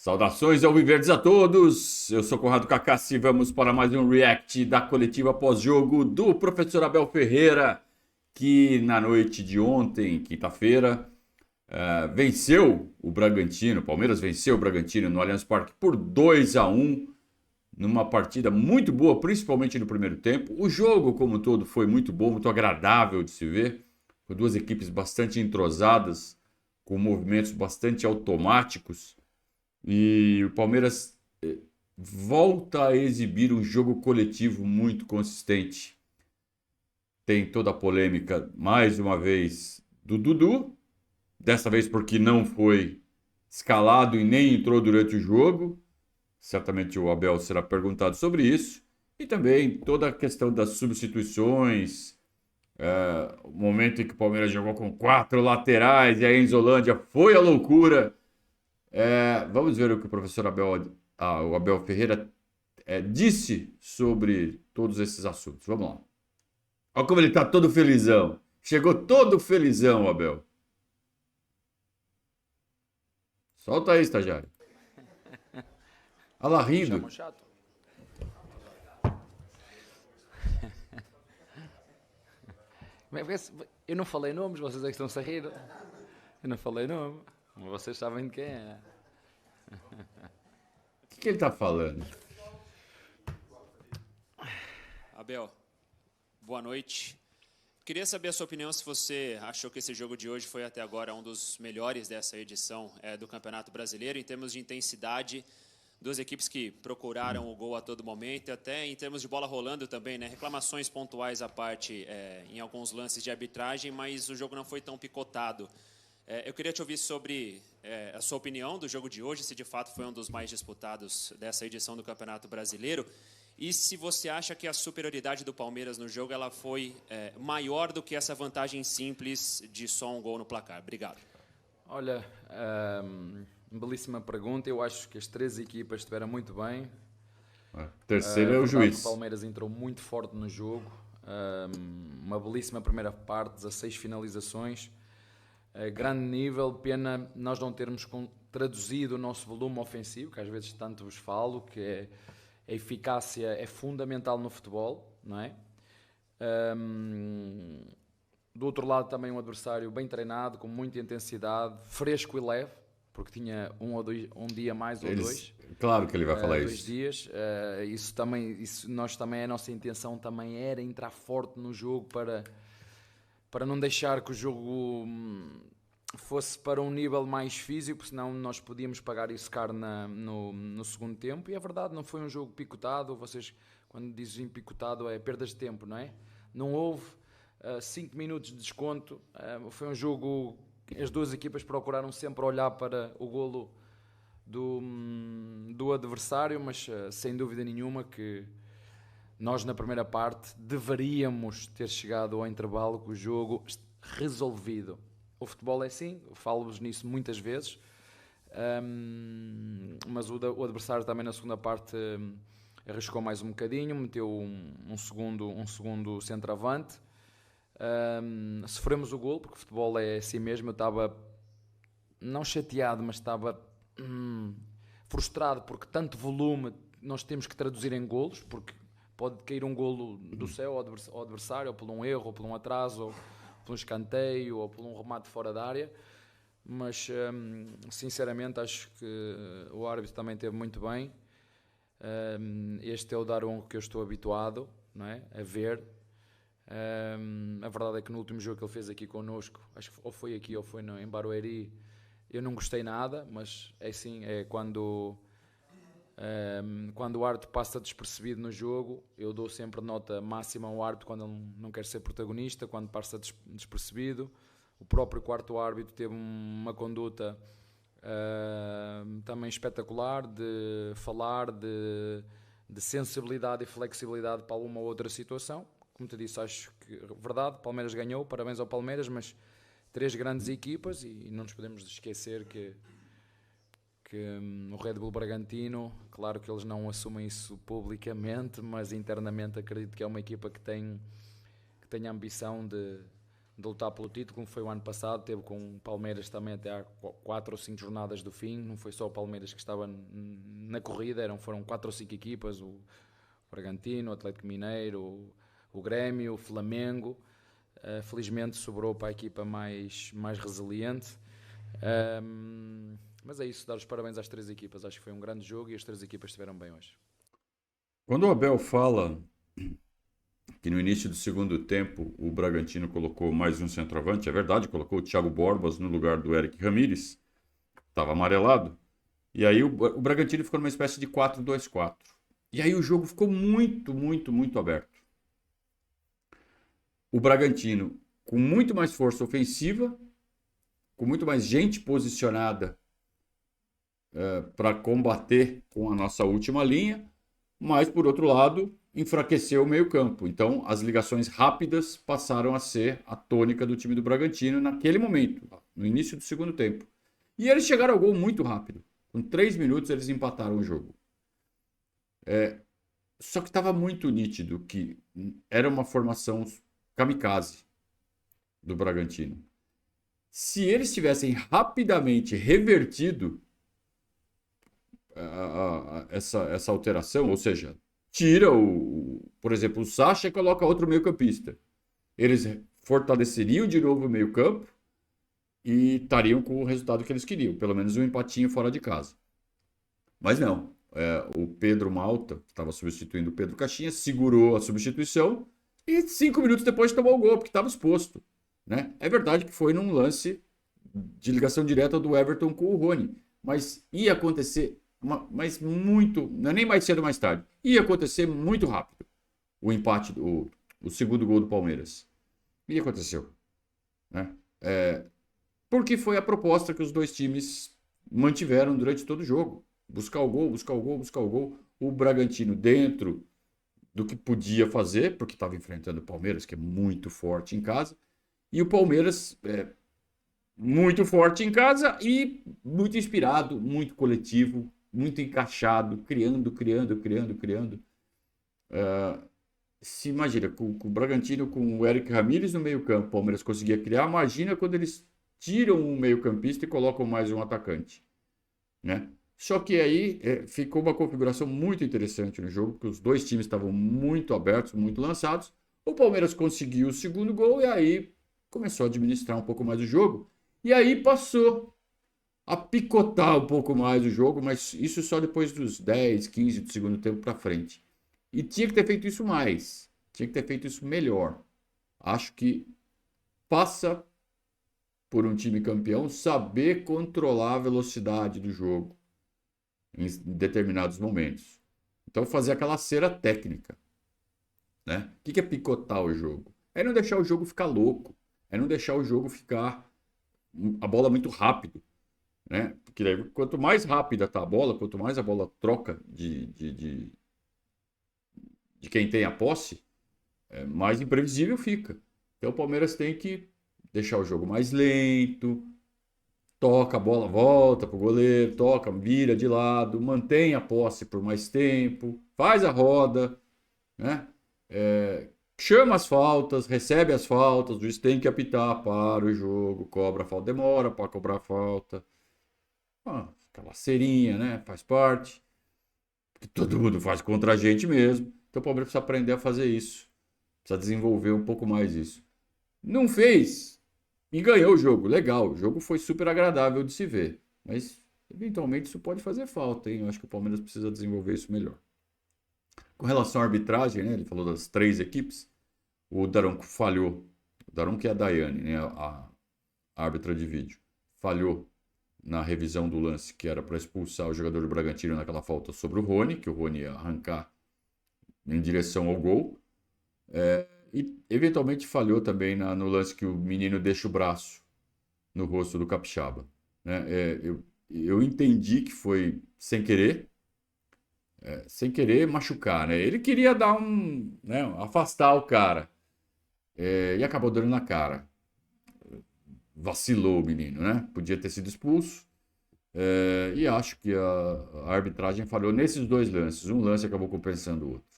Saudações alviverdes a todos! Eu sou Conrado Cacassi e vamos para mais um react da coletiva pós-jogo do professor Abel Ferreira, que na noite de ontem, quinta-feira, venceu o Bragantino. O Palmeiras venceu o Bragantino no Allianz Parque por 2-1, numa partida muito boa, principalmente no primeiro tempo. O jogo, como um todo, foi muito bom, muito agradável de se ver, com duas equipes bastante entrosadas, com movimentos bastante automáticos. E o Palmeiras volta a exibir um jogo coletivo muito consistente. Tem toda a polêmica, mais uma vez, do Dudu. Dessa vez porque não foi escalado e nem entrou durante o jogo. Certamente o Abel será perguntado sobre isso. E também toda a questão das substituições. O momento em que o Palmeiras jogou com 4 laterais e a Enzolândia foi a loucura. Vamos ver o que o professor o Abel Ferreira disse sobre todos esses assuntos. Vamos lá. Olha como ele está todo felizão. Chegou todo felizão, Abel. Solta aí, estagiário. Olha lá, rindo. Chamam chato. Eu não falei nomes, vocês é que estão-se a rir. Eu não falei nome. Vocês sabem de quem é. O que ele está falando? Abel, boa noite. Queria saber a sua opinião se você achou que esse jogo de hoje foi até agora um dos melhores dessa edição do Campeonato Brasileiro, em termos de intensidade, duas equipes que procuraram o gol a todo momento, e até em termos de bola rolando também, né? Reclamações pontuais à parte em alguns lances de arbitragem, mas o jogo não foi tão picotado. Eu queria te ouvir sobre a sua opinião do jogo de hoje, se de fato foi um dos mais disputados dessa edição do Campeonato Brasileiro, e se você acha que a superioridade do Palmeiras no jogo ela foi maior do que essa vantagem simples de só um gol no placar. Obrigado. Olha, belíssima pergunta. Eu acho que as três equipas estiveram muito bem. Terceiro é o juiz. O Palmeiras entrou muito forte no jogo. Uma belíssima primeira parte, 16 finalizações. Grande nível, pena nós não termos traduzido o nosso volume ofensivo, que às vezes tanto vos falo, que a eficácia é fundamental no futebol, não é? Do outro lado também um adversário bem treinado, com muita intensidade, fresco e leve, porque tinha um dia mais ou dois. Claro que ele vai falar 2 isso. dias. Nós também, a nossa intenção também era entrar forte no jogo para não deixar que o jogo fosse para um nível mais físico, senão nós podíamos pagar isso caro no segundo tempo. E é verdade, não foi um jogo picotado. Vocês, quando dizem picotado, é perdas de tempo, não é? Não houve 5 minutos de desconto. Foi um jogo que as duas equipas procuraram sempre olhar para o golo do adversário, mas sem dúvida nenhuma que nós na primeira parte deveríamos ter chegado ao intervalo com o jogo resolvido. O futebol é assim, falo-vos nisso muitas vezes, mas o adversário também na segunda parte arriscou mais um bocadinho, meteu um segundo centroavante. Sofremos o gol, porque o futebol é assim mesmo. Eu estava não chateado, mas estava frustrado, porque tanto volume nós temos que traduzir em golos, porque pode cair um golo do céu ao adversário, ou por um erro, ou por um atraso, ou por um escanteio, ou por um remate fora da área. Mas, sinceramente, acho que o árbitro também esteve muito bem. Este é o Daronco que eu estou habituado, não é? A ver. A verdade é que no último jogo que ele fez aqui connosco, acho que ou foi aqui ou foi em Barueri, eu não gostei nada, mas é assim, é quando o árbitro passa despercebido no jogo, eu dou sempre nota máxima ao árbitro quando ele não quer ser protagonista, quando passa despercebido. O próprio quarto árbitro teve uma conduta também espetacular, de falar, de sensibilidade e flexibilidade para uma outra situação. Como te disse, acho que verdade, Palmeiras ganhou, parabéns ao Palmeiras, mas três grandes equipas, e não nos podemos esquecer que o Red Bull Bragantino, claro que eles não assumem isso publicamente, mas internamente acredito que é uma equipa que tem a ambição de de lutar pelo título, como foi o ano passado, teve com o Palmeiras também até há 4 ou 5 jornadas do fim, não foi só o Palmeiras que estava na corrida, foram 4 ou 5 equipas, o Bragantino, o Atlético Mineiro, o Grêmio, o Flamengo. Felizmente sobrou para a equipa mais resiliente. Mas é isso, dar os parabéns às 3 equipas. Acho que foi um grande jogo e as 3 equipas estiveram bem hoje. Quando o Abel fala que no início do segundo tempo o Bragantino colocou mais um centroavante, é verdade, colocou o Thiago Borbas no lugar do Eric Ramírez, estava amarelado, e aí o Bragantino ficou numa espécie de 4-2-4. E aí o jogo ficou muito, muito, muito aberto. O Bragantino com muito mais força ofensiva, com muito mais gente posicionada para combater com a nossa última linha, mas, por outro lado, enfraqueceu o meio-campo. Então, as ligações rápidas passaram a ser a tônica do time do Bragantino naquele momento, no início do segundo tempo. E eles chegaram ao gol muito rápido. Com 3 minutos, eles empataram o jogo. Só que estava muito nítido que era uma formação kamikaze do Bragantino. Se eles tivessem rapidamente revertido essa alteração, ou seja, tira por exemplo, o Sacha e coloca outro meio-campista. Eles fortaleceriam de novo o meio-campo e estariam com o resultado que eles queriam, pelo menos um empatinho fora de casa. Mas não. O Pedro Malta, que estava substituindo o Pedro Caixinha, segurou a substituição e 5 minutos depois tomou o gol, porque estava exposto. Né? É verdade que foi num lance de ligação direta do Everton com o Rony, mas ia acontecer, mas muito, não é nem mais cedo ou mais tarde, ia acontecer muito rápido o empate, o segundo gol do Palmeiras. E aconteceu. Né? Porque foi a proposta que os dois times mantiveram durante todo o jogo. Buscar o gol, buscar o gol, buscar o gol. O Bragantino dentro do que podia fazer, porque estava enfrentando o Palmeiras, que é muito forte em casa. E o Palmeiras muito forte em casa e muito inspirado, muito coletivo, muito encaixado, criando. Se imagina, com o Bragantino, com o Eric Ramírez no meio campo, o Palmeiras conseguia criar. Imagina quando eles tiram um meio campista e colocam mais um atacante. Né? Só que aí ficou uma configuração muito interessante no jogo, porque os dois times estavam muito abertos, muito lançados. O Palmeiras conseguiu o segundo gol e aí começou a administrar um pouco mais o jogo. E aí passou a picotar um pouco mais o jogo, mas isso só depois dos 10, 15 do segundo tempo para frente. E tinha que ter feito isso mais. Tinha que ter feito isso melhor. Acho que passa por um time campeão saber controlar a velocidade do jogo em determinados momentos. Então fazer aquela cera técnica. Né? O que é picotar o jogo? É não deixar o jogo ficar louco. É não deixar o jogo ficar a bola muito rápido. Né? Porque daí, quanto mais rápida está a bola, quanto mais a bola troca de quem tem a posse, mais imprevisível fica. Então o Palmeiras tem que deixar o jogo mais lento, toca a bola, volta para o goleiro, toca, vira de lado, mantém a posse por mais tempo, faz a roda, né? Chama as faltas, recebe as faltas, o juiz tem que apitar para o jogo, cobra a falta, demora para cobrar a falta. Aquela cerinha, né? Faz parte. Que todo mundo faz contra a gente mesmo. Então o Palmeiras precisa aprender a fazer isso. Precisa desenvolver um pouco mais isso. Não fez e ganhou o jogo. Legal, o jogo foi super agradável de se ver. Mas, eventualmente, isso pode fazer falta, hein? Eu acho que o Palmeiras precisa desenvolver isso melhor. Com relação à arbitragem, né? Ele falou das 3 equipes. O Daronco falhou. O Daronco é a Daiane, né? A árbitra de vídeo. Falhou na revisão do lance, que era para expulsar o jogador do Bragantino naquela falta sobre o Rony, que o Rony ia arrancar em direção ao gol. E eventualmente falhou também no lance que o menino deixa o braço no rosto do Capixaba. Né? Eu entendi que foi sem querer machucar. Né? Ele queria dar afastar o cara e acabou dando na cara. Vacilou o menino, né? Podia ter sido expulso. E acho que a arbitragem falhou nesses 2 lances. Um lance acabou compensando o outro.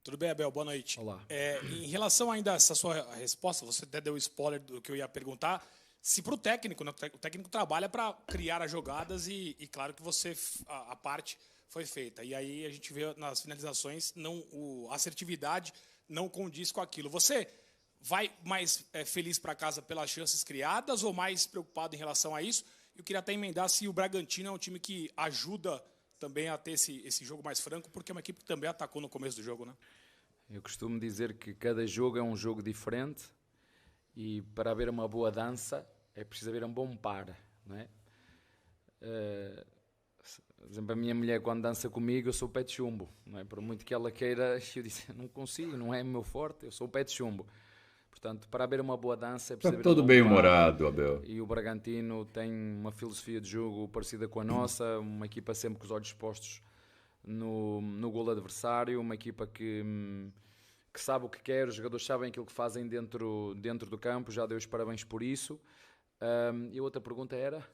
Tudo bem, Abel? Boa noite. Olá. Em relação ainda a essa sua resposta, você até deu spoiler do que eu ia perguntar. Se para o técnico, né, o técnico trabalha para criar as jogadas e claro que a parte foi feita. E aí a gente vê nas finalizações a assertividade não condiz com aquilo. Você vai mais feliz para casa pelas chances criadas ou mais preocupado em relação a isso? Eu queria até emendar se o Bragantino é um time que ajuda também a ter esse jogo mais franco, porque é uma equipe que também atacou no começo do jogo, né? Eu costumo dizer que cada jogo é um jogo diferente e para haver uma boa dança é preciso haver um bom par, não é? Por exemplo, a minha mulher quando dança comigo eu sou o pé de chumbo, não é? Por muito que ela queira, eu disse, não consigo, não é meu forte, eu sou o pé de chumbo. Portanto, para haver uma boa dança é preciso Tá haver todo um bem bom par. humorado, Abel. E o Bragantino tem uma filosofia de jogo parecida com a nossa, uma equipa sempre com os olhos postos no golo adversário, uma equipa que sabe o que quer, os jogadores sabem aquilo que fazem dentro do campo, já dei os parabéns por isso. E a outra pergunta era?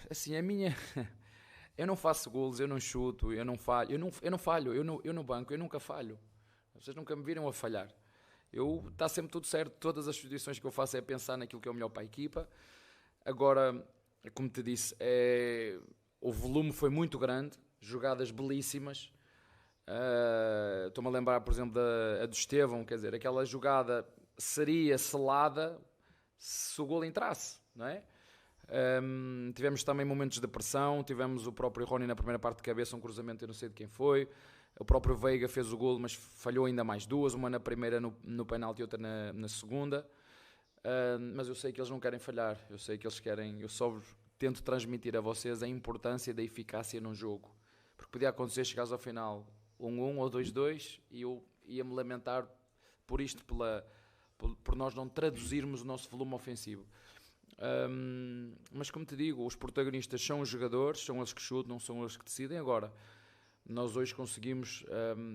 Assim, a minha... Eu não faço golos, eu não chuto, eu não falho, eu no banco, eu nunca falho. Vocês nunca me viram a falhar. Está sempre tudo certo, todas as substituições que eu faço é pensar naquilo que é o melhor para a equipa. Agora, como te disse, o volume foi muito grande, jogadas belíssimas. Estou-me a lembrar, por exemplo, a do Estevão, quer dizer, aquela jogada seria selada se o golo entrasse, não é? Tivemos também momentos de pressão, tivemos o próprio Rony na primeira parte de cabeça, um cruzamento, eu não sei de quem foi. O próprio Veiga fez o golo, mas falhou ainda mais duas, uma na primeira no penalti e outra na segunda. Mas eu sei que eles não querem falhar, eu sei que eles querem, eu só tento transmitir a vocês a importância da eficácia num jogo. Porque podia acontecer, chegares ao final 1-1 ou 2-2 e eu ia-me lamentar por isto, por nós não traduzirmos o nosso volume ofensivo. Mas como te digo, os protagonistas são os jogadores, são eles que chutam, não são eles que decidem. Agora, nós hoje conseguimos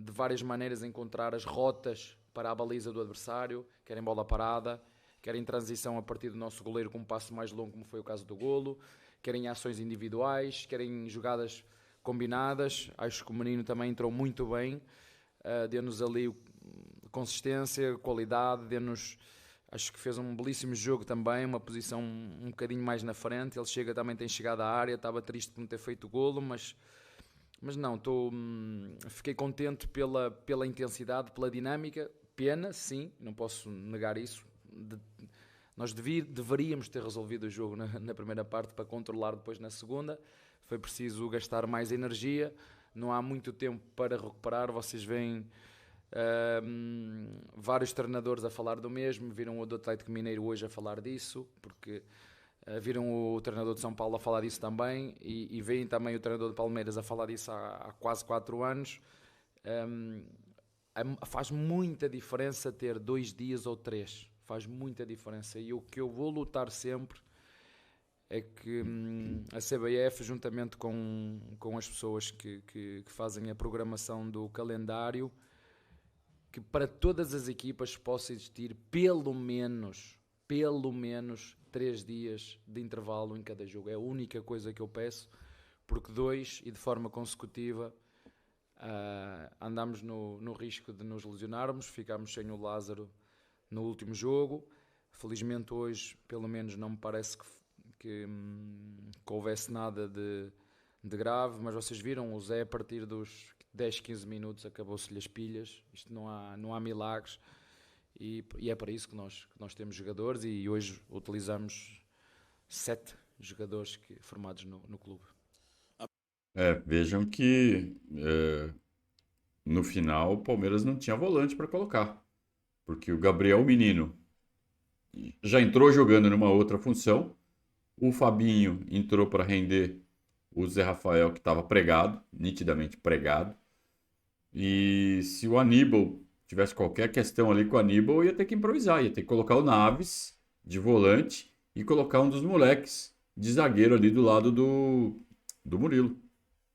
de várias maneiras encontrar as rotas para a baliza do adversário, quer em bola parada, quer em transição a partir do nosso goleiro com um passo mais longo, como foi o caso do golo, quer em ações individuais, quer em jogadas combinadas. Acho que o menino também entrou muito bem, deu-nos ali consistência, qualidade, acho que fez um belíssimo jogo também, uma posição um bocadinho mais na frente. Ele também tem chegado à área, estava triste por não ter feito o golo, mas não, fiquei contente pela intensidade, pela dinâmica. Pena, sim, não posso negar isso. Nós deveríamos ter resolvido o jogo na primeira parte para controlar depois na segunda. Foi preciso gastar mais energia, não há muito tempo para recuperar. Vocês veem vários treinadores a falar do mesmo, viram o do Atlético Mineiro hoje a falar disso, porque viram o treinador de São Paulo a falar disso também, e veem também o treinador de Palmeiras a falar disso há quase 4 anos. Faz muita diferença ter 2 dias ou 3, faz muita diferença, e o que eu vou lutar sempre é que a CBF, juntamente com as pessoas que fazem a programação do calendário, que para todas as equipas possa existir pelo menos 3 dias de intervalo em cada jogo. É a única coisa que eu peço, porque 2 e de forma consecutiva andamos no risco de nos lesionarmos. Ficámos sem o Lázaro no último jogo. Felizmente hoje, pelo menos, não me parece que houvesse nada de grave, mas vocês viram, o Zé a partir dos 10, 15 minutos acabou-se-lhe as pilhas. Isto não há milagres. E é para isso que nós temos jogadores, e hoje utilizamos 7 jogadores formados no clube. Vejam que no final o Palmeiras não tinha volante para colocar, porque o Gabriel Menino já entrou jogando numa outra função, o Fabinho entrou para render o Zé Rafael, que estava pregado, nitidamente pregado, e se o Aníbal tivesse qualquer questão ali com o Aníbal, ia ter que improvisar, ia ter que colocar o Naves de volante e colocar um dos moleques de zagueiro ali do lado do Murilo,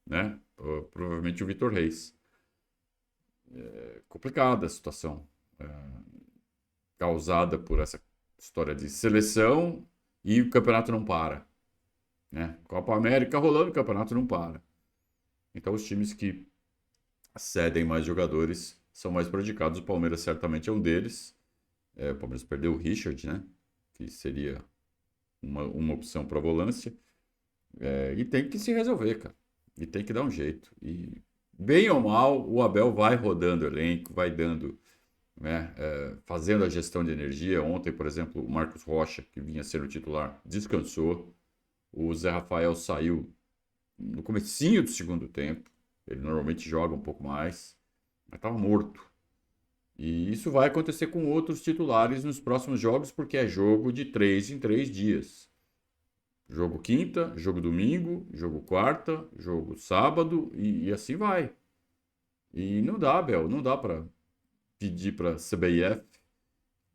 né? Provavelmente o Vitor Reis. Complicada a situação causada por essa história de seleção e o campeonato não para, né? Copa América rolando, o campeonato não para. Então os times que cedem mais jogadores, são mais prejudicados. O Palmeiras certamente é um deles. O Palmeiras perdeu o Richard, né? Que seria uma opção para volância. E tem que se resolver, cara. E tem que dar um jeito. E, bem ou mal, o Abel vai rodando o elenco, vai dando, né, fazendo a gestão de energia. Ontem, por exemplo, o Marcos Rocha, que vinha sendo titular, descansou. O Zé Rafael saiu no comecinho do segundo tempo. Ele normalmente joga um pouco mais, mas estava morto. E isso vai acontecer com outros titulares nos próximos jogos, porque é jogo de 3 em 3 dias. Jogo quinta, jogo domingo, jogo quarta, jogo sábado e assim vai. E não dá, Bel, não dá para pedir para a CBF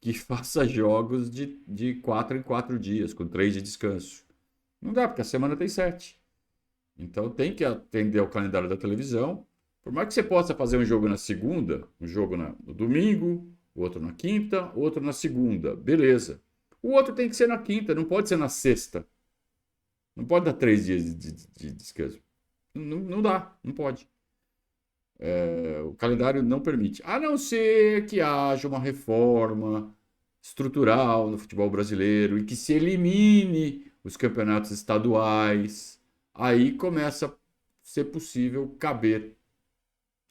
que faça jogos de 4 em 4 dias, com 3 de descanso. Não dá, porque a semana tem 7. Então tem que atender ao calendário da televisão. Por mais que você possa fazer um jogo na segunda, um jogo no domingo, outro na quinta, outro na segunda, beleza. O outro tem que ser na quinta, não pode ser na sexta. Não pode dar 3 dias de descanso. Não dá, não pode. O calendário não permite. A não ser que haja uma reforma estrutural no futebol brasileiro e que se elimine os campeonatos estaduais. Aí começa a ser possível caber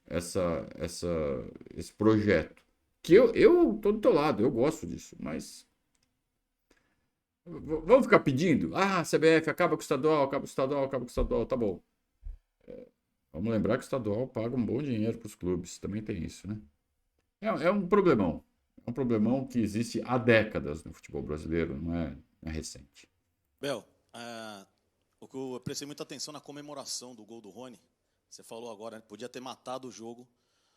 esse projeto. Que eu tô do teu lado, eu gosto disso, mas vamos ficar pedindo? CBF, acaba com o estadual, acaba com o estadual, acaba com o estadual, tá bom. Vamos lembrar que o estadual paga um bom dinheiro para os clubes, também tem isso, né? É um problemão. É um problemão que existe há décadas no futebol brasileiro, não é recente. Bel, o que eu prestei muita atenção na comemoração do gol do Rony. Você falou agora, né? Podia ter matado o jogo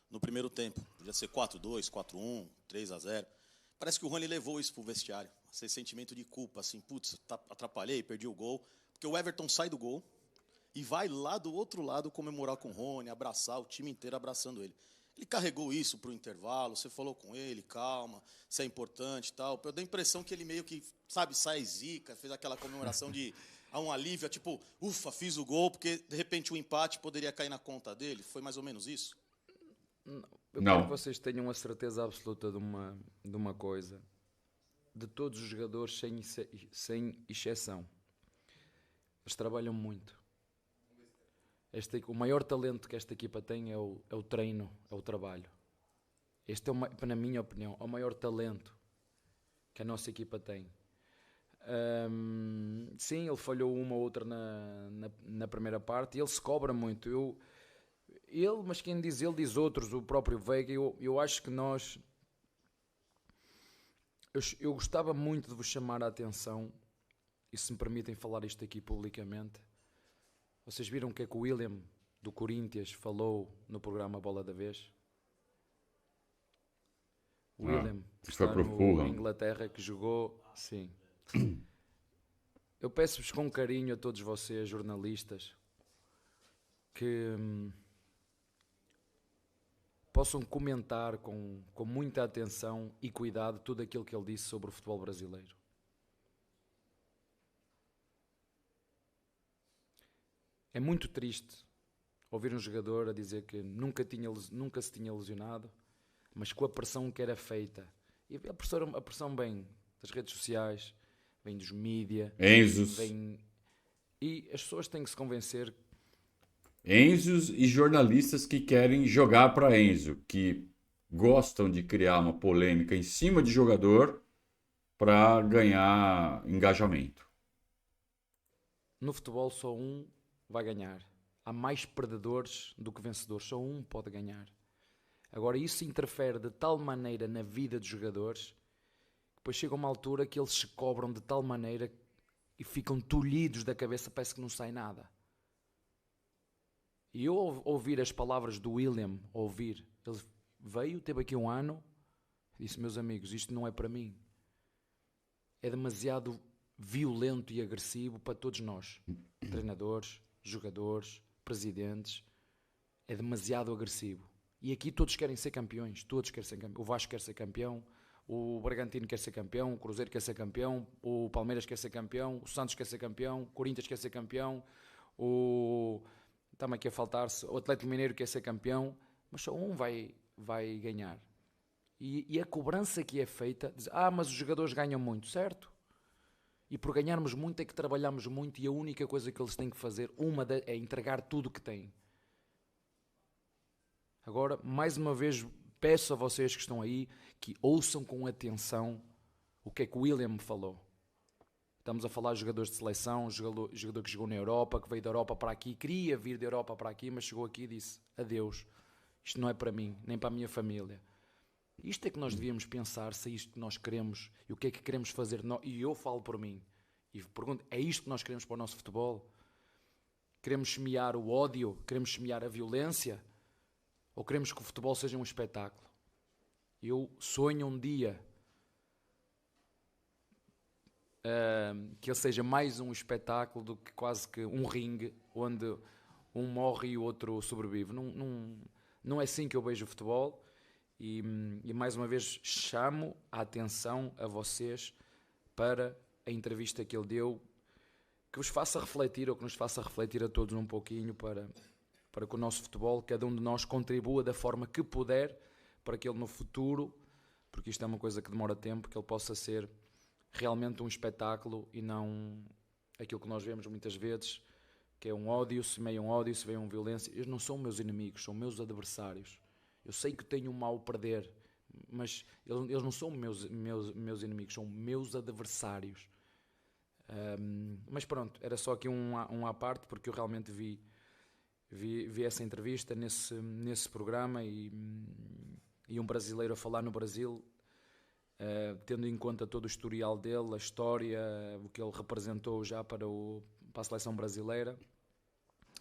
no primeiro tempo. Podia ser 4-2, 4-1, 3-0. Parece que o Rony levou isso pro vestiário. Esse sentimento de culpa, assim, putz, atrapalhei, perdi o gol. Porque o Everton sai do gol e vai lá do outro lado comemorar com o Rony, abraçar, o time inteiro abraçando ele. Ele carregou isso pro intervalo, você falou com ele, calma, isso é importante e tal. Eu dei a impressão que ele meio que, sabe, sai zica, fez aquela comemoração de um alívio, tipo, ufa, fiz o gol, porque de repente o empate poderia cair na conta dele. Foi mais ou menos isso? Eu quero que vocês tenham a certeza absoluta de uma coisa. De todos os jogadores, sem exceção. Eles trabalham muito. O maior talento que esta equipa tem é o treino, é o trabalho. Este é, na minha opinião, o maior talento que a nossa equipa tem. Sim, ele falhou uma ou outra na primeira parte e ele se cobra muito. Mas quem diz ele, diz outros, o próprio Veiga. Eu acho que nós... Eu gostava muito de vos chamar a atenção, e se me permitem falar isto aqui publicamente. Vocês viram o que é que o William, do Corinthians, falou no programa Bola da Vez? O William, que está no Inglaterra, que jogou... Sim. Eu peço-vos com carinho a todos vocês, jornalistas, que possam comentar com muita atenção e cuidado tudo aquilo que ele disse sobre o futebol brasileiro. É muito triste ouvir um jogador a dizer que nunca se tinha lesionado, mas com a pressão que era feita. E a pressão vem das redes sociais, vem dos mídia, Enzos. E as pessoas têm que se convencer. Enzos e jornalistas que querem jogar para Enzo, que gostam de criar uma polêmica em cima de jogador para ganhar engajamento. No futebol só um vai ganhar. Há mais perdedores do que vencedores. Só um pode ganhar. Agora isso interfere de tal maneira na vida dos jogadores que depois chega uma altura que eles se cobram de tal maneira e ficam tolhidos da cabeça, parece que não sai nada. E eu ouvir as palavras do William, ele veio, teve aqui um ano, disse: meus amigos, isto não é para mim. É demasiado violento e agressivo para todos nós, treinadores, jogadores, presidentes. É demasiado agressivo. E aqui todos querem ser campeões, todos querem ser campeões. O Vasco quer ser campeão, o Bragantino quer ser campeão, o Cruzeiro quer ser campeão, o Palmeiras quer ser campeão, o Santos quer ser campeão, o Corinthians quer ser campeão, está-me aqui a faltar-se, o Atlético Mineiro quer ser campeão, mas só um vai ganhar. E a cobrança que é feita, diz, mas os jogadores ganham muito, certo? E por ganharmos muito é que trabalhamos muito e a única coisa que eles têm que fazer, é entregar tudo o que têm. Agora, mais uma vez, peço a vocês que estão aí que ouçam com atenção o que é que o William me falou. Estamos a falar de jogadores de seleção, jogador que jogou na Europa, que veio da Europa para aqui, queria vir da Europa para aqui, mas chegou aqui e disse, adeus, isto não é para mim, nem para a minha família. Isto é que nós devíamos pensar, se é isto que nós queremos e o que é que queremos fazer. E eu falo por mim e pergunto, é isto que nós queremos para o nosso futebol? Queremos semear o ódio? Queremos semear a violência? Ou queremos que o futebol seja um espetáculo? Eu sonho um dia que ele seja mais um espetáculo do que quase que um ringue onde um morre e o outro sobrevive. Não é assim que eu vejo o futebol. E mais uma vez chamo a atenção a vocês para a entrevista que ele deu, que vos faça refletir, ou que nos faça refletir a todos um pouquinho para que o nosso futebol, cada um de nós contribua da forma que puder para que ele no futuro, porque isto é uma coisa que demora tempo, que ele possa ser realmente um espetáculo e não aquilo que nós vemos muitas vezes, que é um ódio, se meia um ódio, se veio uma violência. Eles não são meus inimigos, são meus adversários. Eu sei que tenho um mal a perder, mas eles não são meus inimigos, são meus adversários. Mas pronto, era só aqui um à parte, porque eu realmente vi essa entrevista nesse programa e um brasileiro a falar no Brasil, tendo em conta todo o historial dele, a história, o que ele representou já para a seleção brasileira.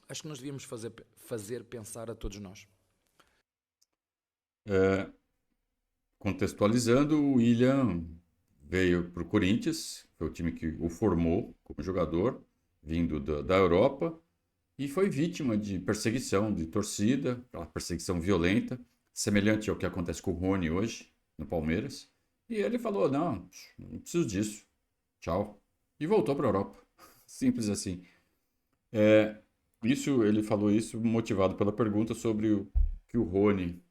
Acho que nos devíamos fazer pensar a todos nós. Contextualizando, o William veio para o Corinthians, foi o time que o formou como jogador, vindo da Europa, e foi vítima de perseguição de torcida, aquela perseguição violenta, semelhante ao que acontece com o Rony hoje, no Palmeiras. E ele falou, não preciso disso, tchau. E voltou para a Europa, simples assim. Ele falou isso motivado pela pergunta sobre o que o Rony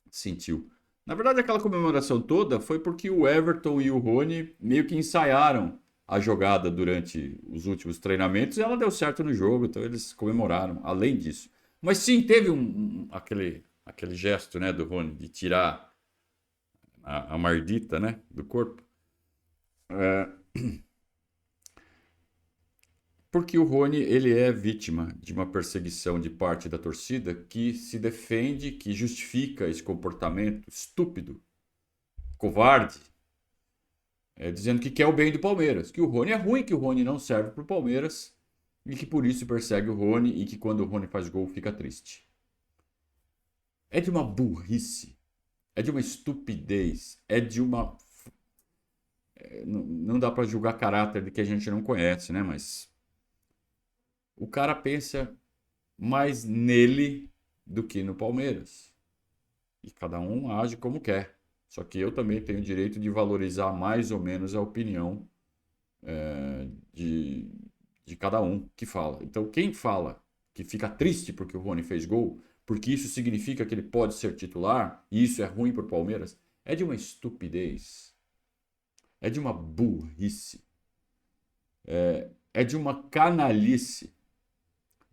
sentiu. Na verdade, aquela comemoração toda foi porque o Everton e o Rony meio que ensaiaram a jogada durante os últimos treinamentos e ela deu certo no jogo, então eles comemoraram, além disso. Mas sim, teve aquele gesto, né, do Rony de tirar a mardita, né, do corpo. Porque o Rony, ele é vítima de uma perseguição de parte da torcida que se defende, que justifica esse comportamento estúpido, covarde, dizendo que quer o bem do Palmeiras, que o Rony é ruim, que o Rony não serve para o Palmeiras e que por isso persegue o Rony e que quando o Rony faz gol fica triste. É de uma burrice, é de uma estupidez, é de uma... Não dá para julgar caráter de que a gente não conhece, né, mas... O cara pensa mais nele do que no Palmeiras. E cada um age como quer. Só que eu também tenho o direito de valorizar mais ou menos a opinião de cada um que fala. Então, quem fala que fica triste porque o Rony fez gol, porque isso significa que ele pode ser titular, e isso é ruim para o Palmeiras, é de uma estupidez. É de uma burrice. É de uma canalice.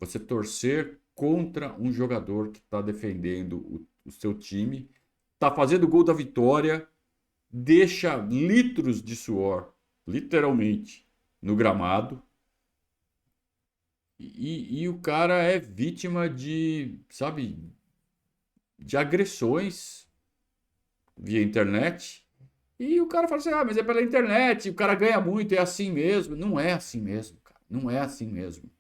Você torcer contra um jogador que está defendendo o seu time, está fazendo o gol da vitória, deixa litros de suor, literalmente, no gramado. E o cara é vítima de agressões via internet. E o cara fala assim, mas é pela internet, o cara ganha muito, é assim mesmo. Não é assim mesmo, cara. Não é assim mesmo.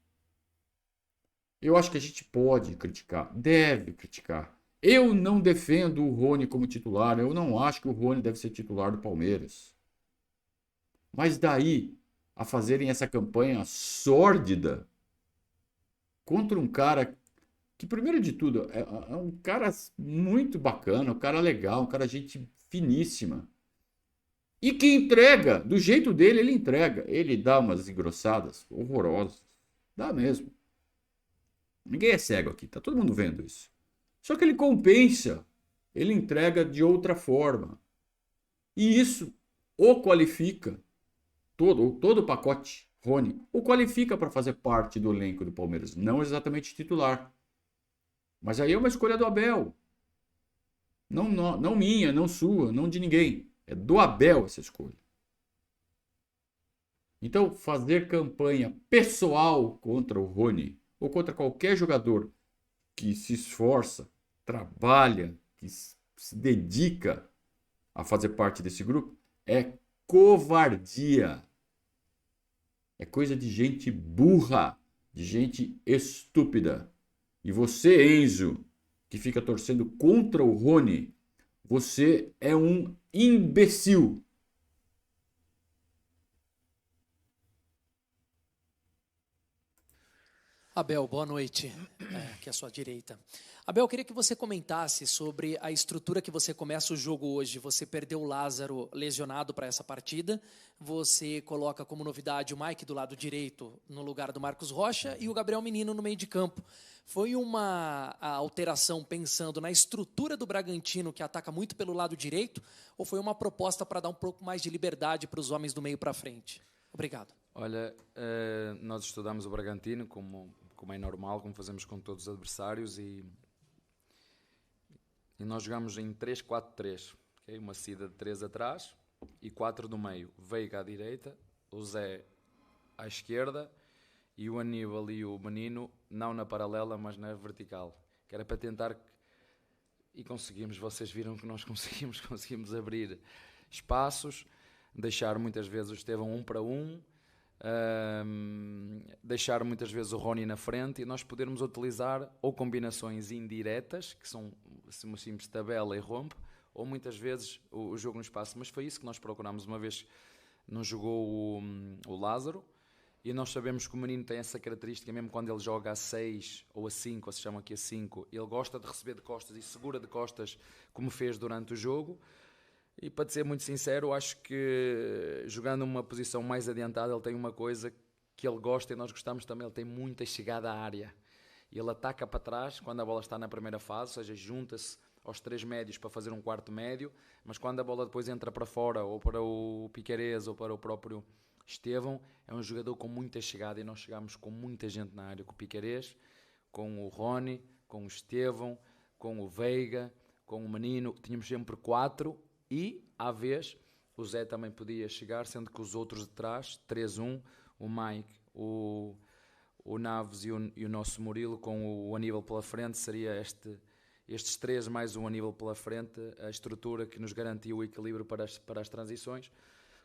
Eu acho que a gente pode criticar, deve criticar. Eu não defendo o Rony como titular, eu não acho que o Rony deve ser titular do Palmeiras. Mas daí a fazerem essa campanha sórdida contra um cara que, primeiro de tudo, é um cara muito bacana, um cara legal, um cara gente finíssima. E que entrega, do jeito dele, ele entrega. Ele dá umas engrossadas horrorosas. Dá mesmo. Ninguém é cego aqui, tá todo mundo vendo isso. Só que ele compensa, ele entrega de outra forma. E isso o qualifica, todo o pacote, Rony, o qualifica para fazer parte do elenco do Palmeiras. Não exatamente titular. Mas aí é uma escolha do Abel. Não minha, não sua, não de ninguém. É do Abel essa escolha. Então, fazer campanha pessoal contra o Rony ou contra qualquer jogador que se esforça, trabalha, que se dedica a fazer parte desse grupo é covardia. É coisa de gente burra, de gente estúpida. E você, Enzo, que fica torcendo contra o Rony, você é um imbecil. Abel, boa noite, aqui à sua direita. Abel, eu queria que você comentasse sobre a estrutura que você começa o jogo hoje. Você perdeu o Lázaro lesionado para essa partida, você coloca como novidade o Mike do lado direito no lugar do Marcos Rocha e o Gabriel Menino no meio de campo. Foi uma alteração pensando na estrutura do Bragantino, que ataca muito pelo lado direito, ou foi uma proposta para dar um pouco mais de liberdade para os homens do meio para frente? Obrigado. Olha, nós estudamos o Bragantino como é normal, como fazemos com todos os adversários, e nós jogamos em 3-4-3, okay? Uma saída de 3 atrás e 4 no meio, Veiga à direita, o Zé à esquerda e o Aníbal e o Menino não na paralela, mas na vertical, que era para tentar, e conseguimos, vocês viram que nós conseguimos abrir espaços, deixar muitas vezes o Estevão 1 para 1, deixar muitas vezes o Rony na frente e nós podermos utilizar ou combinações indiretas, que são uma simples tabela e rompe, ou muitas vezes o jogo no espaço. Mas foi isso que nós procurámos. Uma vez não jogou o Lázaro, e nós sabemos que o Menino tem essa característica, mesmo quando ele joga a 6 ou a 5, ou se chama aqui a 5, ele gosta de receber de costas e segura de costas, como fez durante o jogo. E para te ser muito sincero, acho que jogando numa posição mais adiantada, ele tem uma coisa que ele gosta e nós gostamos também, ele tem muita chegada à área. Ele ataca para trás quando a bola está na primeira fase, ou seja, junta-se aos 3 médios para fazer um quarto médio, mas quando a bola depois entra para fora, ou para o Piquerez, ou para o próprio Estevão, é um jogador com muita chegada e nós chegamos com muita gente na área, com o Piquerez, com o Rony, com o Estevão, com o Veiga, com o Menino, tínhamos sempre 4. E, à vez, o Zé também podia chegar, sendo que os outros de trás, 3-1, o Mike, o Naves e o nosso Murilo, com o Aníbal pela frente, seria estes 3 mais o Aníbal pela frente, a estrutura que nos garantiu o equilíbrio para as transições.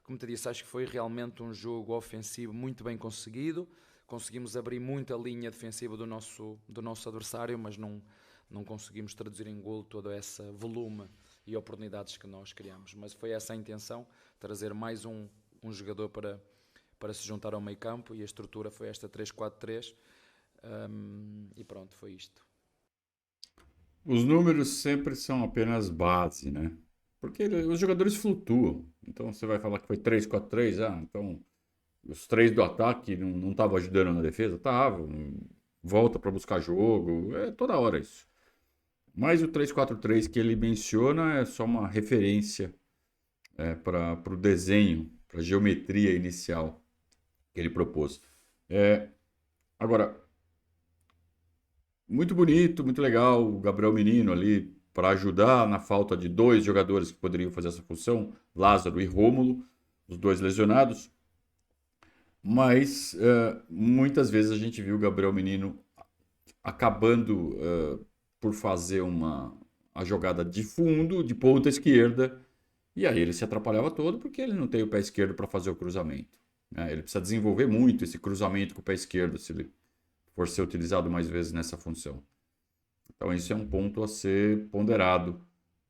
Como te disse, acho que foi realmente um jogo ofensivo muito bem conseguido, conseguimos abrir muito a linha defensiva do nosso adversário, mas não conseguimos traduzir em golo todo esse volume e oportunidades que nós criamos, mas foi essa a intenção, trazer mais um jogador para se juntar ao meio campo, e a estrutura foi esta 3-4-3, e pronto, foi isto. Os números sempre são apenas base, né? Porque os jogadores flutuam, então você vai falar que foi 3-4-3, então os 3 do ataque não estavam ajudando na defesa? Estavam, volta para buscar jogo, é toda hora isso. Mas o 3-4-3 que ele menciona é só uma referência para o desenho, para a geometria inicial que ele propôs. Agora, muito bonito, muito legal o Gabriel Menino ali para ajudar na falta de 2 jogadores que poderiam fazer essa função, Lázaro e Rômulo, os 2 lesionados. Mas muitas vezes a gente viu o Gabriel Menino acabando por fazer a jogada de fundo, de ponta esquerda, e aí ele se atrapalhava todo porque ele não tem o pé esquerdo para fazer o cruzamento. Ele precisa desenvolver muito esse cruzamento com o pé esquerdo se ele for ser utilizado mais vezes nessa função. Então isso é um ponto a ser ponderado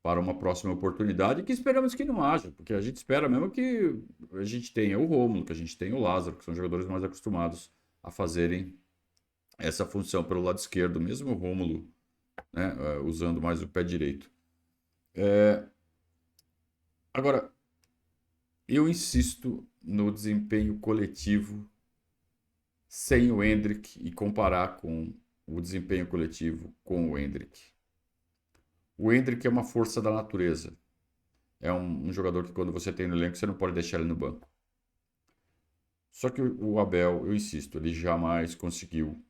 para uma próxima oportunidade, que esperamos que não haja, porque a gente espera mesmo que a gente tenha o Rômulo, que a gente tenha o Lázaro, que são jogadores mais acostumados a fazerem essa função pelo lado esquerdo, mesmo o Rômulo, né, usando mais o pé direito. Agora, eu insisto no desempenho coletivo sem o Endrick e comparar com o desempenho coletivo com o Endrick. O Endrick é uma força da natureza. É um jogador que quando você tem no elenco, você não pode deixar ele no banco. Só que o Abel, eu insisto, ele jamais conseguiu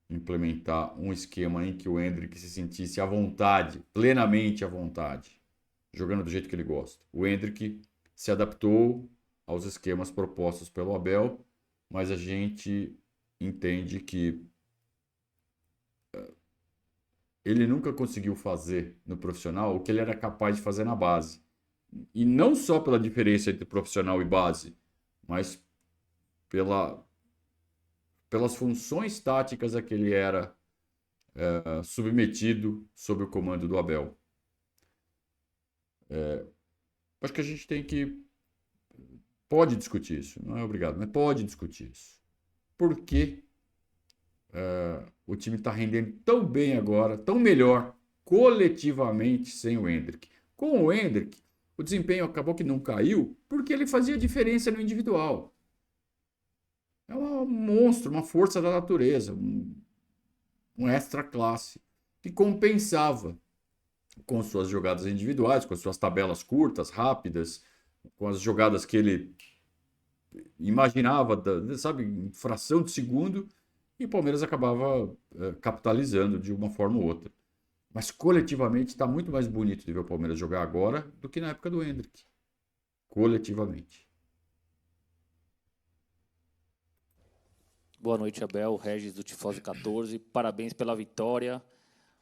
implementar um esquema em que o Endrick se sentisse à vontade, plenamente à vontade, jogando do jeito que ele gosta. O Endrick se adaptou aos esquemas propostos pelo Abel, mas a gente entende que ele nunca conseguiu fazer no profissional o que ele era capaz de fazer na base. E não só pela diferença entre profissional e base, mas pelas funções táticas a que ele era submetido sob o comando do Abel. Acho que a gente pode discutir isso, não é obrigado, mas pode discutir isso. Por que o time está rendendo tão bem agora, tão melhor, coletivamente, sem o Endrick? Com o Endrick, o desempenho acabou que não caiu porque ele fazia diferença no individual. É um monstro, uma força da natureza, um extra classe, que compensava com suas jogadas individuais, com suas tabelas curtas, rápidas, com as jogadas que ele imaginava, sabe, em fração de segundo, e o Palmeiras acabava capitalizando de uma forma ou outra. Mas coletivamente está muito mais bonito de ver o Palmeiras jogar agora do que na época do Endrick. Coletivamente. Boa noite, Abel. Regis do Tifose 14. Parabéns pela vitória.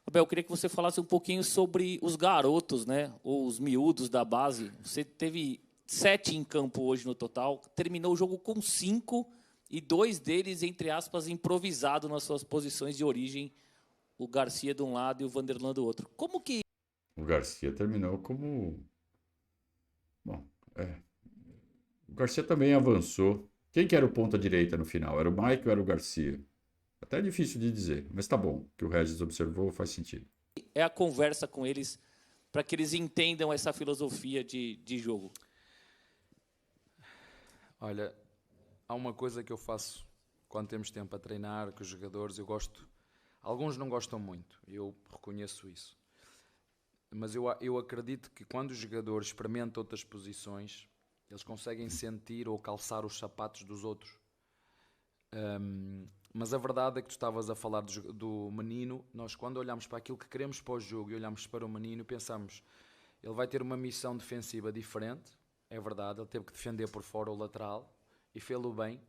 Abel, eu queria que você falasse um pouquinho sobre os garotos, né? Ou os miúdos da base. Você teve 7 em campo hoje no total. Terminou o jogo com 5 e 2 deles, entre aspas, improvisado nas suas posições de origem. O Garcia de um lado e o Vanderlan do outro. Como que... O Garcia terminou como... Bom, o Garcia também avançou. Quem que era o ponta-direita no final? Era o Mike ou era o Garcia? Até é difícil de dizer, mas tá bom. O que o Regis observou faz sentido. É a conversa com eles para que eles entendam essa filosofia de jogo. Olha, há uma coisa que eu faço quando temos tempo a treinar com os jogadores, eu gosto. Alguns não gostam muito, eu reconheço isso. Mas eu acredito que quando os jogadores experimentam outras posições, eles conseguem sentir ou calçar os sapatos dos outros. Mas a verdade é que tu estavas a falar do menino. Nós, quando olhamos para aquilo que queremos para o jogo e olhamos para o menino, pensamos, ele vai ter uma missão defensiva diferente. É verdade, ele teve que defender por fora o lateral e fê-lo bem,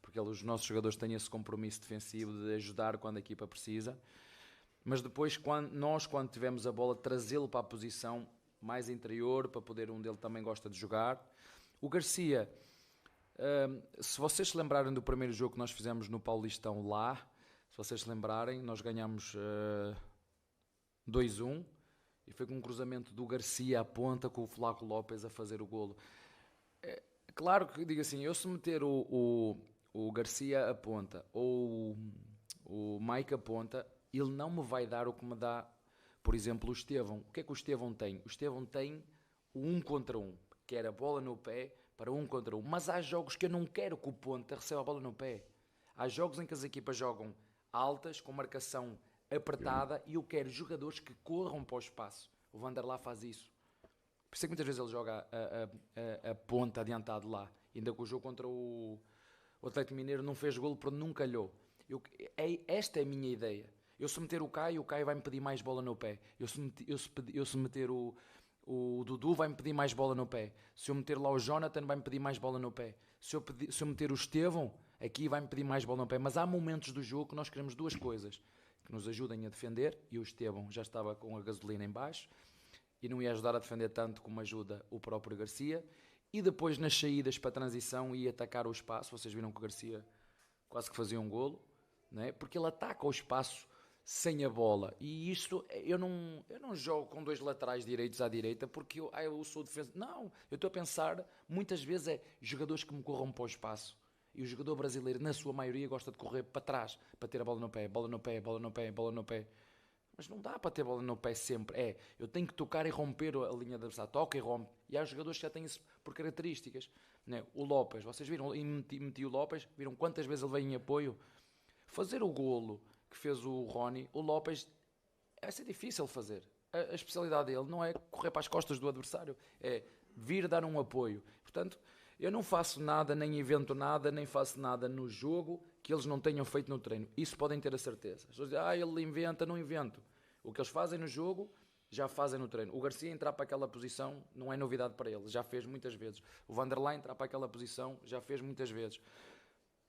porque os nossos jogadores têm esse compromisso defensivo de ajudar quando a equipa precisa. Mas depois, quando tivemos a bola, trazê-lo para a posição mais interior, para poder, dele também gosta de jogar. O Garcia, se vocês se lembrarem do primeiro jogo que nós fizemos no Paulistão lá, se vocês se lembrarem, nós ganhamos 2-1 e foi com um cruzamento do Garcia à ponta com o Flaco Lopes a fazer o golo. Claro que digo assim, eu se meter o Garcia à ponta ou o Mike à ponta, ele não me vai dar o que me dá, por exemplo, o Estevão. O que é que o Estevão tem? O Estevão tem o 1 contra 1, que era a bola no pé para 1 contra 1. Mas há jogos que eu não quero que o ponta receba a bola no pé. Há jogos em que as equipas jogam altas, com marcação apertada, e eu quero jogadores que corram para o espaço. O Vanderlan faz isso. Por isso é que muitas vezes ele joga a ponta adiantado lá. Ainda que o jogo contra o Atlético Mineiro não fez golo porque não calhou. Esta é a minha ideia. Eu se meter o Caio vai-me pedir mais bola no pé. Eu se meter o Dudu vai-me pedir mais bola no pé. Se eu meter lá o Jonathan vai-me pedir mais bola no pé. Se eu meter o Estevão aqui vai-me pedir mais bola no pé. Mas há momentos do jogo que nós queremos duas coisas. Que nos ajudem a defender. E o Estevão já estava com a gasolina em baixo. E não ia ajudar a defender tanto como ajuda o próprio Garcia. E depois nas saídas para a transição ia atacar o espaço. Vocês viram que o Garcia quase que fazia um golo. Não é? Porque ele ataca o espaço sem a bola, e isto eu não jogo com dois laterais direitos à direita porque eu sou defesa. Não, eu estou a pensar muitas vezes jogadores que me corram para o espaço, e o jogador brasileiro na sua maioria gosta de correr para trás para ter a bola no pé, bola no pé, bola no pé, bola no pé. Mas não dá para ter bola no pé sempre. Eu tenho que tocar e romper a linha de adversário, toca e rompe, e há jogadores que já têm isso por características, né? O Lopes, vocês viram, e meti o Lopes, viram quantas vezes ele veio em apoio fazer o golo que fez o Rony. O Lopes vai ser difícil fazer. a especialidade dele não é correr para as costas do adversário, é vir dar um apoio. Portanto, eu não faço nada, nem invento nada, nem faço nada no jogo que eles não tenham feito no treino. Isso podem ter a certeza. As pessoas dizem, ele inventa, não invento. O que eles fazem no jogo, já fazem no treino. O Garcia entrar para aquela posição não é novidade para ele, já fez muitas vezes. O Vanderlei entrar para aquela posição, já fez muitas vezes.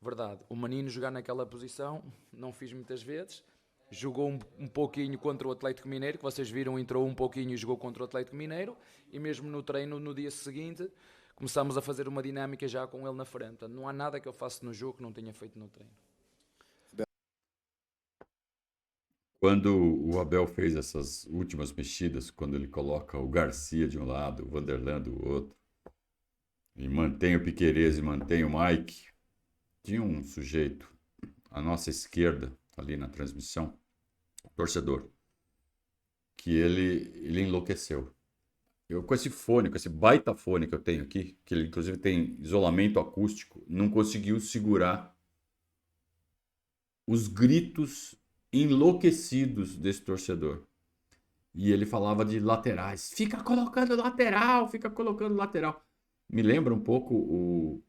Verdade, o Manino jogar naquela posição, não fiz muitas vezes. Jogou um pouquinho contra o Atlético Mineiro, que vocês viram, entrou um pouquinho e jogou contra o Atlético Mineiro. E mesmo no treino, no dia seguinte, começámos a fazer uma dinâmica já com ele na frente. Portanto, não há nada que eu faça no jogo que não tenha feito no treino. Quando o Abel fez essas últimas mexidas, quando ele coloca o Garcia de um lado, o Vanderlan do outro, e mantém o Piquerez e mantém o Mike, tinha um sujeito à nossa esquerda, ali na transmissão, torcedor, que ele enlouqueceu. Eu, com esse fone, com esse baita fone que eu tenho aqui, que ele inclusive tem isolamento acústico, não conseguiu segurar os gritos enlouquecidos desse torcedor. E ele falava de laterais. Fica colocando lateral, fica colocando lateral. Me lembra um pouco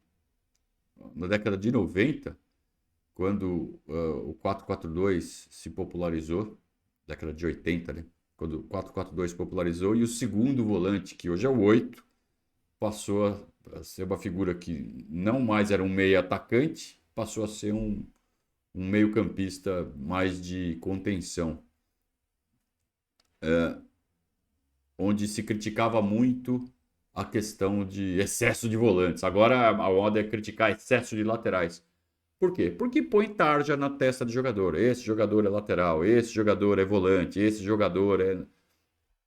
na década de 90, quando o 4-4-2 se popularizou, década de 80, né? Quando o 4-4-2 se popularizou, e o segundo volante, que hoje é o 8, passou a ser uma figura que não mais era um meio atacante, passou a ser um meio-campista mais de contenção, onde se criticava muito a questão de excesso de volantes. Agora a moda é criticar excesso de laterais. Por quê? Porque põe tarja na testa do jogador. Esse jogador é lateral, esse jogador é volante, esse jogador é...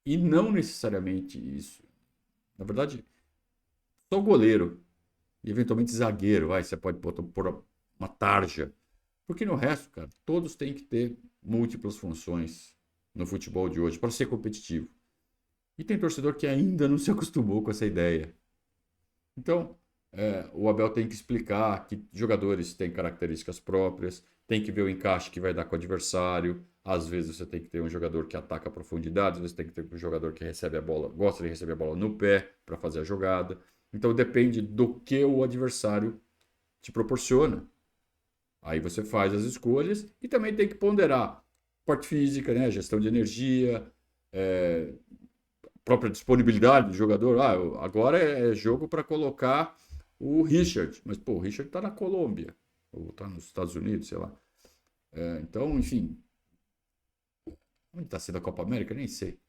E não necessariamente isso. Na verdade, só goleiro e eventualmente zagueiro, você pode pôr uma tarja. Porque no resto, cara, todos têm que ter múltiplas funções no futebol de hoje para ser competitivo. E tem torcedor que ainda não se acostumou com essa ideia. Então, o Abel tem que explicar que jogadores têm características próprias, tem que ver o encaixe que vai dar com o adversário. Às vezes você tem que ter um jogador que ataca a profundidade, às vezes tem que ter um jogador que recebe a bola, gosta de receber a bola no pé para fazer a jogada. Então depende do que o adversário te proporciona. Aí você faz as escolhas e também tem que ponderar parte física, né? Gestão de energia, própria disponibilidade do jogador. Agora é jogo para colocar o Richard, mas o Richard está na Colômbia, ou está nos Estados Unidos, sei lá. Então, enfim, onde está sendo a Copa América? Nem sei.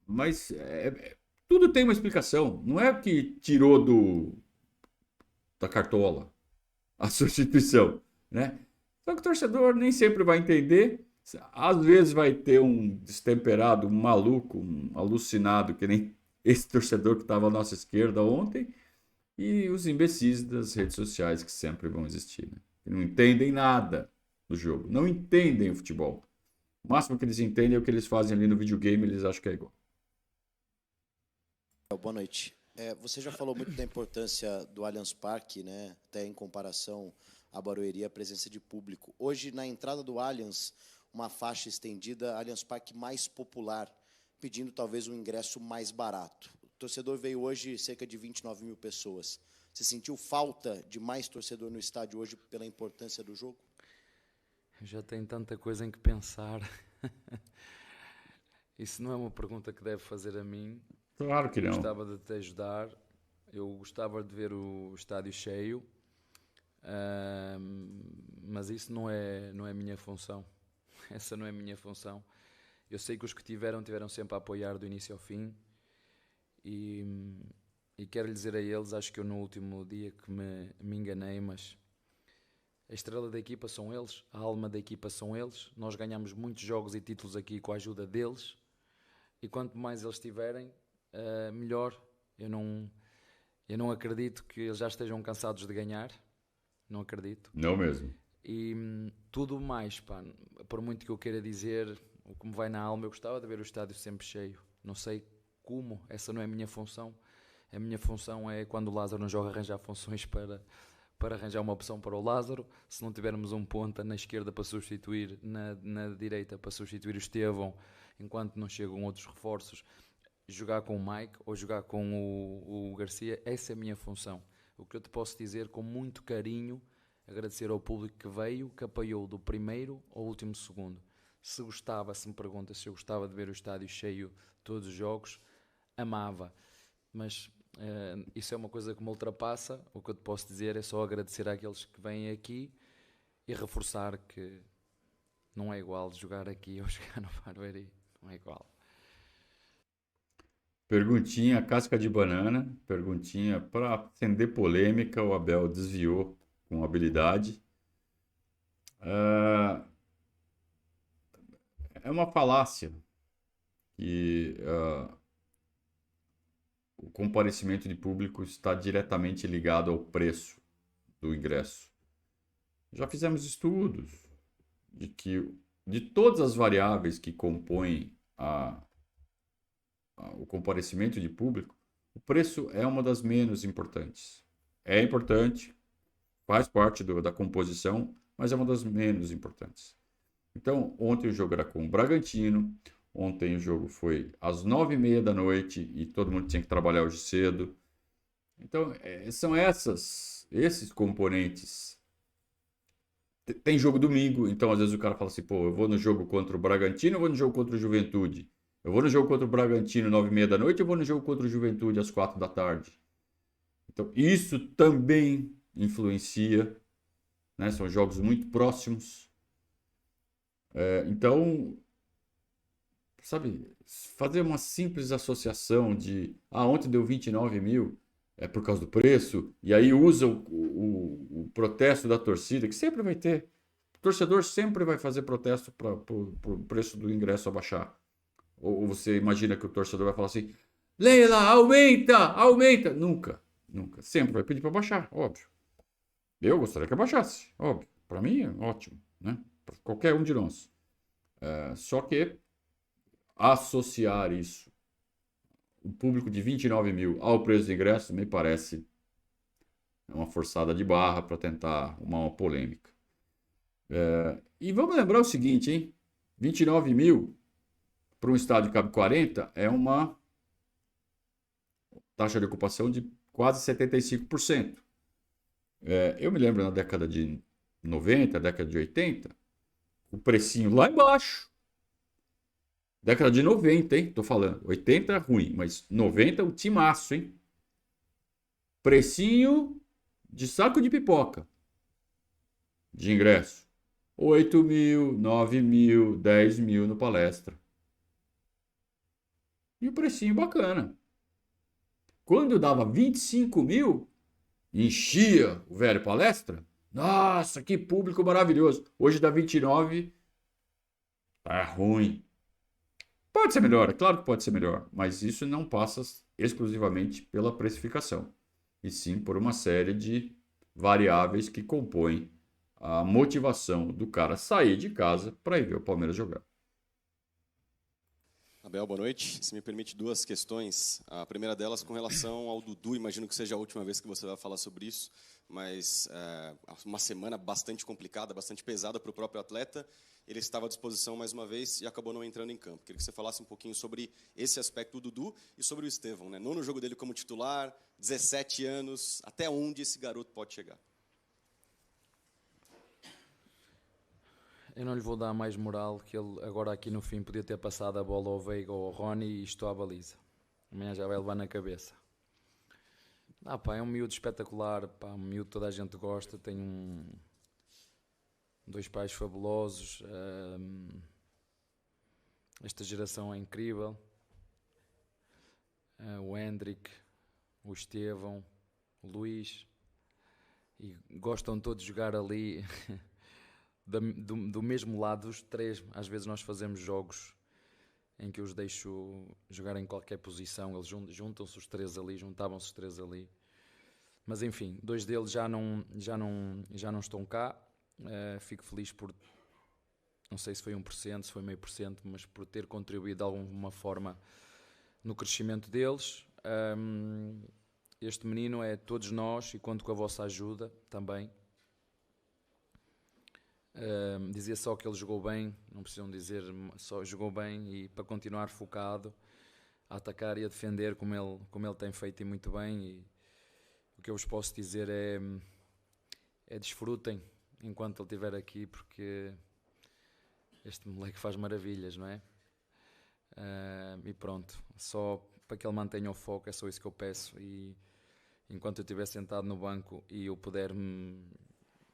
Mas tudo tem uma explicação. Não é que tirou da cartola a substituição, né? Só que o torcedor nem sempre vai entender. Às vezes vai ter um destemperado, um maluco, um alucinado, que nem esse torcedor que estava à nossa esquerda ontem, e os imbecis das redes sociais que sempre vão existir, né? Que não entendem nada do jogo, não entendem o futebol. O máximo que eles entendem é o que eles fazem ali no videogame, eles acham que é igual. Boa noite. Você já falou muito da importância do Allianz Parque, né? Até em comparação à Barueri, a presença de público. Hoje, na entrada do Allianz, uma faixa estendida, Allianz Parque mais popular, pedindo talvez um ingresso mais barato. O torcedor veio hoje cerca de 29 mil pessoas. Você sentiu falta de mais torcedor no estádio hoje pela importância do jogo? Já tenho tanta coisa em que pensar. Isso não é uma pergunta que deve fazer a mim. Claro que não. Eu gostava de te ajudar. Eu gostava de ver o estádio cheio. Mas isso não é a minha função. Essa não é a minha função. Eu sei que os que tiveram sempre a apoiar do início ao fim. E quero lhe dizer a eles, acho que eu no último dia que me enganei, mas a estrela da equipa são eles, a alma da equipa são eles. Nós ganhamos muitos jogos e títulos aqui com a ajuda deles. E quanto mais eles tiverem, melhor. Eu não acredito que eles já estejam cansados de ganhar. Não acredito. Não mesmo. E tudo mais, por muito que eu queira dizer, o que me vai na alma, eu gostava de ver o estádio sempre cheio. Não sei como, essa não é a minha função. A minha função é, quando o Lázaro não joga, arranjar funções para para arranjar uma opção para o Lázaro. Se não tivermos um ponta na esquerda para substituir, na direita para substituir o Estevão, enquanto não chegam outros reforços, jogar com o Mike ou jogar com o Garcia, essa é a minha função. O que eu te posso dizer com muito carinho, agradecer ao público que veio, que apoiou do primeiro ao último segundo. Se me pergunta se eu gostava de ver o estádio cheio todos os jogos, amava. Mas isso é uma coisa que me ultrapassa. O que eu te posso dizer é só agradecer àqueles que vêm aqui e reforçar que não é igual jogar aqui ou jogar no Barueri. Não é igual. Perguntinha, casca de banana. Perguntinha para acender polêmica. O Abel desviou com habilidade. É uma falácia que o comparecimento de público está diretamente ligado ao preço do ingresso. Já fizemos estudos de que de todas as variáveis que compõem o comparecimento de público, o preço é uma das menos importantes. É importante, faz parte da composição, mas é uma das menos importantes. Então, ontem o jogo era com o Bragantino, ontem o jogo foi às 9h30 da noite e todo mundo tinha que trabalhar hoje cedo. Então, são esses componentes. Tem jogo domingo, então às vezes o cara fala assim, pô, eu vou no jogo contra o Bragantino, eu vou no jogo contra o Juventude. Eu vou no jogo contra o Bragantino 9h30 da noite, eu vou no jogo contra o Juventude às 4 da tarde. Então, isso também influencia, né? São jogos muito próximos. Então, sabe, fazer uma simples associação de ontem deu 29 mil, é por causa do preço, e aí usa o protesto da torcida, que sempre vai ter. O torcedor sempre vai fazer protesto para o preço do ingresso abaixar. Ou você imagina que o torcedor vai falar assim, Leila, aumenta, aumenta. Nunca. Sempre vai pedir para baixar, óbvio. Eu gostaria que abaixasse, óbvio. Para mim é ótimo, né? Para qualquer um de nós. Só que associar isso, o público de 29 mil ao preço de ingresso, me parece uma forçada de barra para tentar arrumar uma polêmica. E vamos lembrar o seguinte, hein? 29 mil para um estádio que cabe 40 é uma taxa de ocupação de quase 75%. Eu me lembro na década de 90, década de 80, o precinho lá embaixo. Década de 90, hein? Tô falando. 80 é ruim, mas 90 é um timaço, hein? Precinho de saco de pipoca de ingresso. 8 mil, 9 mil, 10 mil no Palestra. E o precinho bacana. Quando dava 25 mil, enchia o velho Palestra. Nossa, que público maravilhoso. Hoje dá 29, tá ruim. Pode ser melhor, é claro que pode ser melhor, mas isso não passa exclusivamente pela precificação, e sim por uma série de variáveis que compõem a motivação do cara sair de casa para ir ver o Palmeiras jogar. Abel, boa noite. Se me permite duas questões. A primeira delas com relação ao Dudu, imagino que seja a última vez que você vai falar sobre isso, mas uma semana bastante complicada, bastante pesada para o próprio atleta. Ele estava à disposição mais uma vez e acabou não entrando em campo. Queria que você falasse um pouquinho sobre esse aspecto do Dudu e sobre o Estevão, né? Nono jogo dele como titular, 17 anos, até onde esse garoto pode chegar? Eu não lhe vou dar mais moral que ele agora aqui no fim podia ter passado a bola ao Veiga ou ao Rony e estou à baliza. Amanhã já vai levar na cabeça. É um miúdo espetacular, um miúdo que toda a gente gosta, tem dois pais fabulosos, esta geração é incrível, o Hendrick, o Estevão, o Luís, e gostam todos de jogar ali do mesmo lado, os três. Às vezes nós fazemos jogos em que os deixo jogar em qualquer posição, eles juntam-se os três ali, juntavam-se os três ali, mas enfim, dois deles já não estão cá. Fico feliz por, não sei se foi 1%, se foi 0,5%, mas por ter contribuído de alguma forma no crescimento deles. este menino é todos nós e conto com a vossa ajuda também. Dizer só que ele jogou bem, não precisam dizer só jogou bem, e para continuar focado a atacar e a defender como ele tem feito e muito bem. E o que eu vos posso dizer é desfrutem enquanto ele estiver aqui, porque este moleque faz maravilhas, não é? E pronto, só para que ele mantenha o foco, é só isso que eu peço. E enquanto eu estiver sentado no banco e eu puder,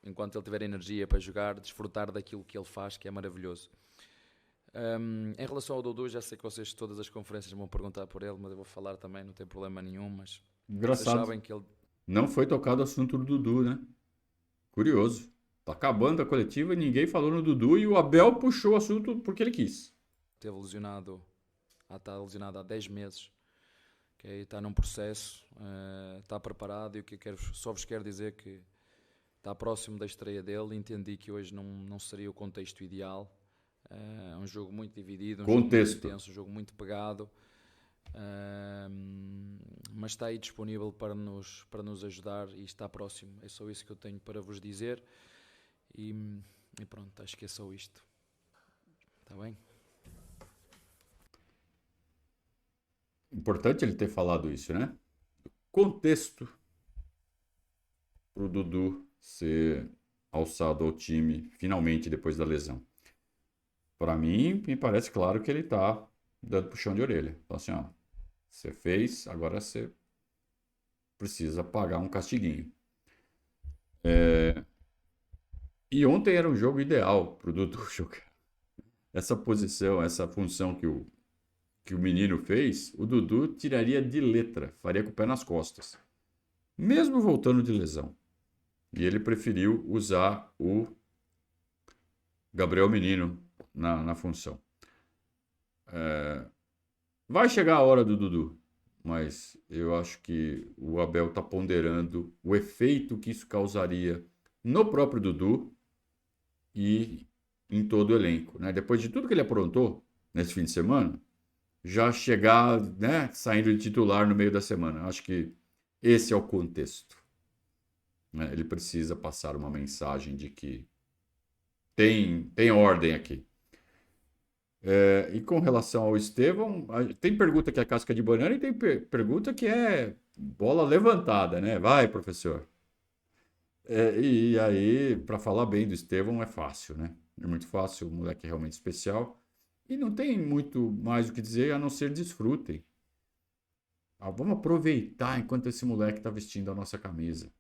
enquanto ele tiver energia para jogar, desfrutar daquilo que ele faz, que é maravilhoso. Em relação ao Dudu, já sei que vocês todas as conferências vão perguntar por ele, mas eu vou falar também, não tem problema nenhum. Mas Engraçado. vocês sabem que ele... Não foi tocado o assunto do Dudu, né? Curioso. Tá acabando a coletiva e ninguém falou no Dudu, e o Abel puxou o assunto porque ele quis. Esteve lesionado, está lesionado há 10 meses, okay? Está num processo, está preparado, e o que só vos quero dizer que está próximo da estreia dele. Entendi que hoje não seria o contexto ideal. É um jogo muito dividido, jogo muito intenso, um jogo muito pegado, mas está aí disponível para nos ajudar e está próximo. É só isso que eu tenho para vos dizer, e pronto, acho que é só isto. Está bem? Importante ele ter falado isso, né? Contexto para o Dudu ser alçado ao time finalmente depois da lesão. Para mim, me parece claro que ele está dando puxão de orelha. Então, assim, ó, você fez, agora você precisa pagar um castiguinho. E ontem era um jogo ideal para o Dudu jogar. Essa posição, essa função que o menino fez, o Dudu tiraria de letra, faria com o pé nas costas, mesmo voltando de lesão. E ele preferiu usar o Gabriel Menino na função. Vai chegar a hora do Dudu, mas eu acho que o Abel está ponderando o efeito que isso causaria no próprio Dudu e em todo o elenco, né? Depois de tudo que ele aprontou nesse fim de semana, já chegar, né, saindo de titular no meio da semana. Acho que esse é o contexto, né? Ele precisa passar uma mensagem de que tem ordem aqui. E com relação ao Estevão, tem pergunta que é casca de banana e tem pergunta que é bola levantada, né? Vai, professor. E aí, para falar bem do Estevão é fácil, né? É muito fácil, o moleque é realmente especial. E não tem muito mais o que dizer a não ser desfrutem. Vamos aproveitar enquanto esse moleque está vestindo a nossa camisa.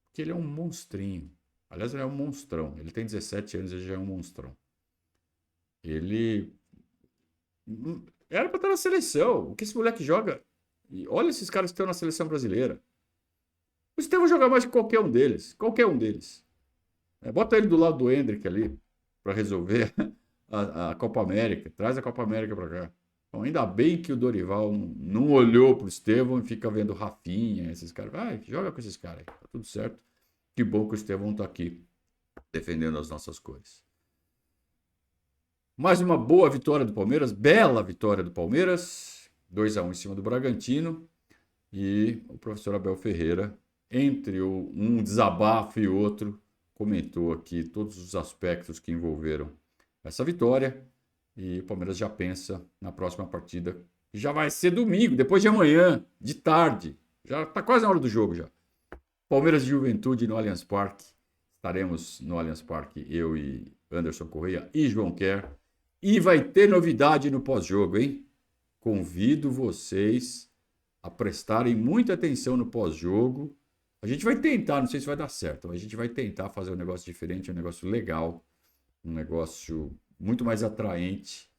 Porque ele é um monstrinho. Aliás, ele é um monstrão. Ele tem 17 anos e já é um monstrão. Ele era para estar na seleção. O que esse moleque joga? E olha esses caras que estão na seleção brasileira. O Estevão joga mais que qualquer um deles. Qualquer um deles. Bota ele do lado do Endrick ali para resolver a Copa América. Traz a Copa América para cá. Então, ainda bem que o Dorival não olhou para o Estevão e fica vendo Rafinha, esses caras. Vai, joga com esses caras aí. Tá tudo certo. Que bom que o Estevão está aqui defendendo as nossas cores. Mais uma boa vitória do Palmeiras. Bela vitória do Palmeiras. 2-1 em cima do Bragantino. E o professor Abel Ferreira, entre um desabafo e outro, comentou aqui todos os aspectos que envolveram essa vitória. E o Palmeiras já pensa na próxima partida, que já vai ser domingo, depois de amanhã, de tarde. Já está quase na hora do jogo já. Palmeiras e Juventude no Allianz Parque. Estaremos no Allianz Parque, eu e Anderson Correia e João Kerr. E vai ter novidade no pós-jogo, hein? Convido vocês a prestarem muita atenção no pós-jogo. A gente vai tentar, não sei se vai dar certo, mas a gente vai tentar fazer um negócio diferente, um negócio legal, um negócio muito mais atraente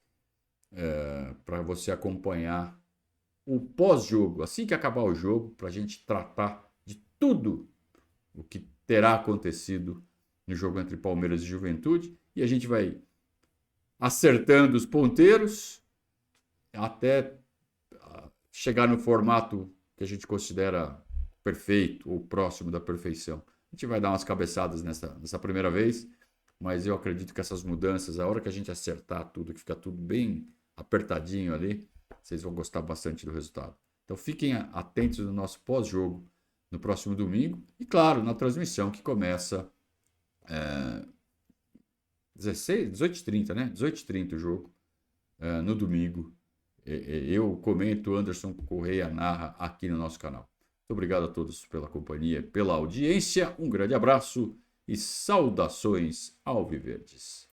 para você acompanhar o pós-jogo, assim que acabar o jogo, para a gente tratar de tudo o que terá acontecido no jogo entre Palmeiras e Juventude, e a gente vai acertando os ponteiros até chegar no formato que a gente considera perfeito ou próximo da perfeição. A gente vai dar umas cabeçadas nessa primeira vez, mas eu acredito que essas mudanças, a hora que a gente acertar tudo, que fica tudo bem apertadinho ali, vocês vão gostar bastante do resultado. Então fiquem atentos no nosso pós-jogo no próximo domingo. E claro, na transmissão que começa 18h30, né? 18h30 o jogo no domingo. Eu comento, Anderson Correia narra aqui no nosso canal. Muito obrigado a todos pela companhia, pela audiência. Um grande abraço e saudações alviverdes.